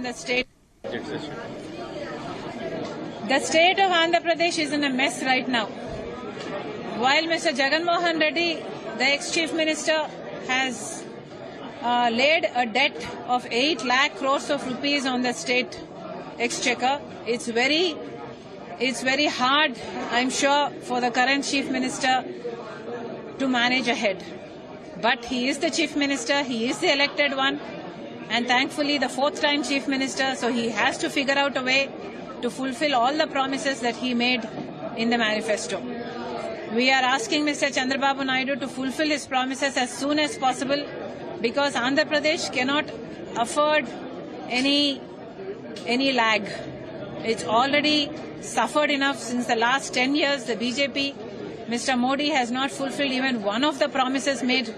on the state. The state of Andhra Pradesh is in a mess right now. While Mr. Jagan Mohan Reddy, the ex-chief minister, has laid a debt of 8 lakh crores of rupees on the state exchequer, it's very hard, I'm sure, for the current chief minister to manage ahead. But he is the chief minister, he is the elected one, and thankfully the 4th time chief minister, so he has to figure out a way to fulfill all the promises that he made in the manifesto. We are asking Mr. Chandrababu Naidu to fulfill his promises as soon as possible, because Andhra Pradesh cannot afford any lag. It's already suffered enough since the last 10 years. The BJP, Mr. Modi, has not fulfilled even one of the promises made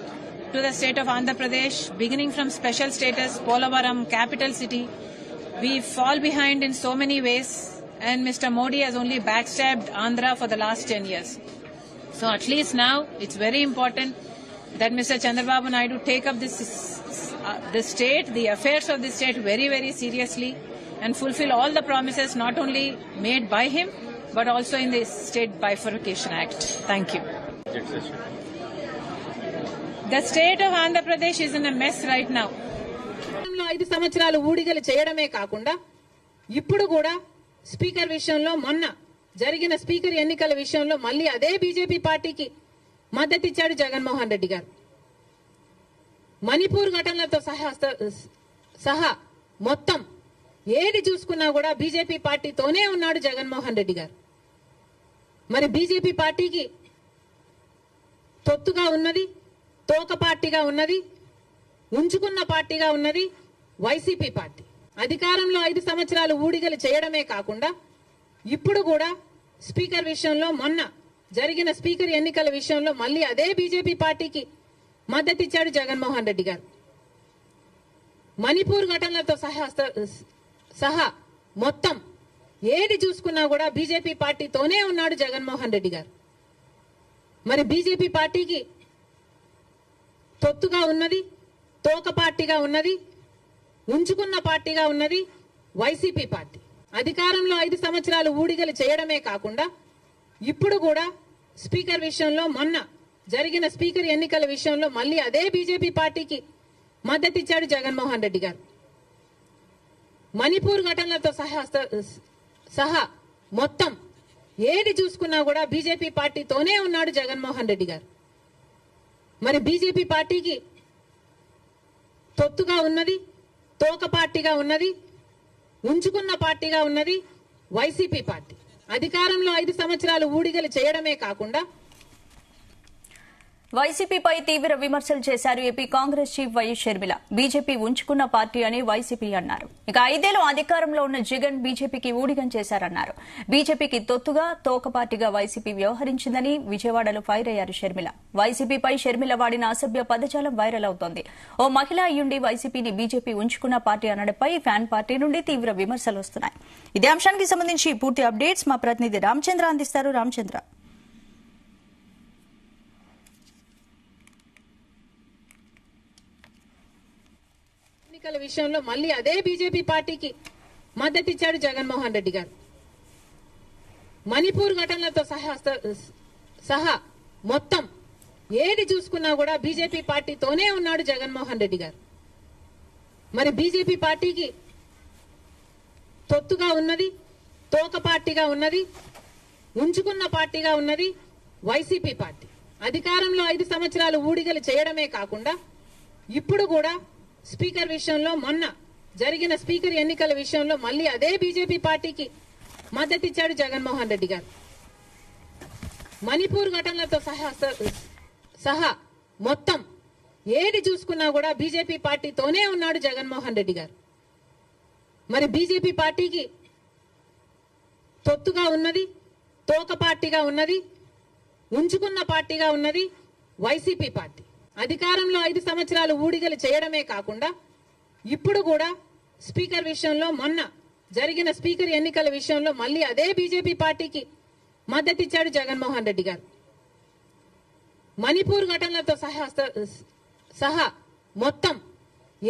to the state of Andhra Pradesh, beginning from special status, Polavaram, capital city. We fall behind in so many ways, and Mr. Modi has only backstabbed Andhra for the last 10 years. So at least now, it's very important that Mr. Chandrababu Naidu take up the state, the affairs of the state very, very seriously, and fulfill all the promises not only made by him, but also in the State Bifurcation Act. Thank you. The state of Andhra Pradesh is in a mess right now. 5 సంవత్సరాలు ఊడిగలు చేయడమే కాకుండా ఇప్పుడు కూడా speaker విషయంలో మొన్న జరిగిన speaker ఎన్నికల విషయంలో మళ్ళీ అదే బీజేపీ పార్టీకి మద్దతిచ్చాడు జగన్మోహన్ రెడ్డి గారు. మణిపూర్ ఘటనలతో సహా మొత్తం ఏది చూసుకున్నా కూడా బీజేపీ పార్టీతోనే ఉన్నాడు జగన్మోహన్ రెడ్డి గారు. మరి బీజేపీ పార్టీకి తొత్తుగా ఉన్నది, తోక పార్టీగా ఉన్నది, ఉంచుకున్న పార్టీగా ఉన్నది వైసీపీ పార్టీ. అధికారంలో 5 సంవత్సరాలు ఊడిగలు చేయడమే కాకుండా ఇప్పుడు కూడా స్పీకర్ విషయంలో మొన్న జరిగిన స్పీకర్ ఎన్నికల విషయంలో మళ్ళీ అదే బీజేపీ పార్టీకి మద్దతిచ్చాడు జగన్మోహన్ రెడ్డి గారు. మణిపూర్ ఘటనలతో సహా మొత్తం ఏది చూసుకున్నా కూడా బీజేపీ పార్టీతోనే ఉన్నాడు జగన్మోహన్ రెడ్డి గారు. మరి బీజేపీ పార్టీకి తొత్తుగా ఉన్నది, తోక పార్టీగా ఉన్నది, ఉంచుకున్న పార్టీగా ఉన్నది వైసీపీ పార్టీ. అధికారంలో 5 సంవత్సరాలు ఊడిగలు చేయడమే కాకుండా ఇప్పుడు కూడా స్పీకర్ విషయంలో మొన్న జరిగిన స్పీకర్ ఎన్నికల విషయంలో మళ్ళీ అదే బీజేపీ పార్టీకి మద్దతిచ్చాడు జగన్మోహన్ రెడ్డి గారు. మణిపూర్ ఘటనలతో సహా మొత్తం ఏది చూసుకున్నా కూడా బీజేపీ పార్టీతోనే ఉన్నాడు జగన్మోహన్ రెడ్డి గారు. మరి బీజేపీ పార్టీకి తొత్తుగా ఉన్నది, తోక పార్టీగా ఉన్నది, ఉంచుకున్న పార్టీగా ఉన్నది వైసీపీ పార్టీ. అధికారంలో 5 సంవత్సరాలు ఊడిగలు చేయడమే కాకుండా వైసీపీపై తీవ్ర విమర్శలు చేశారు AP Congress chief YS Sharmila. BJP ఉంచుకున్న పార్టీ అని వైసీపీ అన్నారు. ఇక 5 ఏళ్లు అధికారంలో ఉన్న జగన్ బీజేపీకి ఊడిగం చేశారన్నారు. బీజేపీకి తొత్తుగా తోక పార్టీగా వైసీపీ వ్యవహరించిందని విజయవాడలో ఫైర్ అయ్యారు షర్మిల. వైసీపీపై షర్మిల వాడిన అసభ్య పదజాలం వైరల్ అవుతోంది. ఓ మహిళ అయ్యుండి వైసీపీని బీజేపీ ఉంచుకున్న పార్టీ అనడంపై ఫ్యాన్ పార్టీ నుండి తీవ్ర విమర్శలు వస్తున్నాయి. ఇదే అంశానికి సంబంధించి పూర్తి అప్డేట్స్ మా ప్రతినిధి రామచంద్ర అందిస్తారు. రామచంద్ర, ఎన్నికల విషయంలో మళ్ళీ అదే బీజేపీ పార్టీకి మద్దతిచ్చాడు జగన్మోహన్ రెడ్డి గారు. మణిపూర్ ఘటనలతో సహా మొత్తం ఏది చూసుకున్నా కూడా బీజేపీ పార్టీతోనే ఉన్నాడు జగన్మోహన్ రెడ్డి గారు. మరి బీజేపీ పార్టీకి తొత్తుగా ఉన్నది, తోక పార్టీగా ఉన్నది, ఉంచుకున్న పార్టీగా ఉన్నది వైసీపీ పార్టీ. అధికారంలో 5 సంవత్సరాలు ఊడిగలు చేయడమే కాకుండా ఇప్పుడు కూడా స్పీకర్ విషయంలో మొన్న జరిగిన స్పీకర్ ఎన్నికల విషయంలో మళ్ళీ అదే బీజేపీ పార్టీకి మద్దతిచ్చాడు జగన్మోహన్ రెడ్డి గారు. మణిపూర్ ఘటనలతో సహా మొత్తం ఏది చూసుకున్నా కూడా బీజేపీ పార్టీతోనే ఉన్నాడు జగన్మోహన్ రెడ్డి గారు. మరి బీజేపీ పార్టీకి తొత్తుగా ఉన్నది, తోక పార్టీగా ఉన్నది, ఉంచుకున్న పార్టీగా ఉన్నది వైసీపీ పార్టీ. అధికారంలో 5 సంవత్సరాలు ఊడిగలు చేయడమే కాకుండా ఇప్పుడు కూడా స్పీకర్ విషయంలో మొన్న జరిగిన స్పీకర్ ఎన్నికల విషయంలో మళ్ళీ అదే బీజేపీ పార్టీకి మద్దతిచ్చాడు జగన్మోహన్ రెడ్డి గారు. మణిపూర్ ఘటనలతో సహా మొత్తం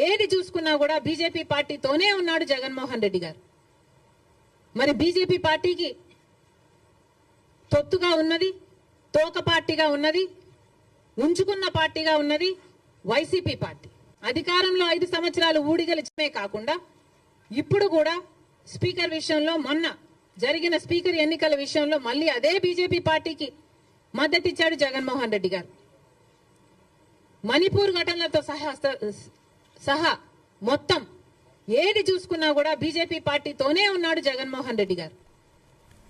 ఏది చూసుకున్నా కూడా బీజేపీ పార్టీతోనే ఉన్నాడు జగన్మోహన్ రెడ్డి గారు. మరి బీజేపీ పార్టీకి తొత్తుగా ఉన్నది, తోక పార్టీగా ఉన్నది, ఉంచుకున్న పార్టీగా ఉన్నది వైసీపీ పార్టీ. అధికారంలో 5 సంవత్సరాలు ఊడిగలిచమే కాకుండా ఇప్పుడు కూడా స్పీకర్ విషయంలో, మొన్న జరిగిన స్పీకర్ ఎన్నికల విషయంలో మళ్ళీ అదే బీజేపీ పార్టీకి మద్దతిచ్చాడు జగన్మోహన్ రెడ్డి గారు. మణిపూర్ ఘటనలతో సహా మొత్తం ఏది చూసుకున్నా కూడా బీజేపీ పార్టీతోనే ఉన్నాడు జగన్మోహన్ రెడ్డి గారు.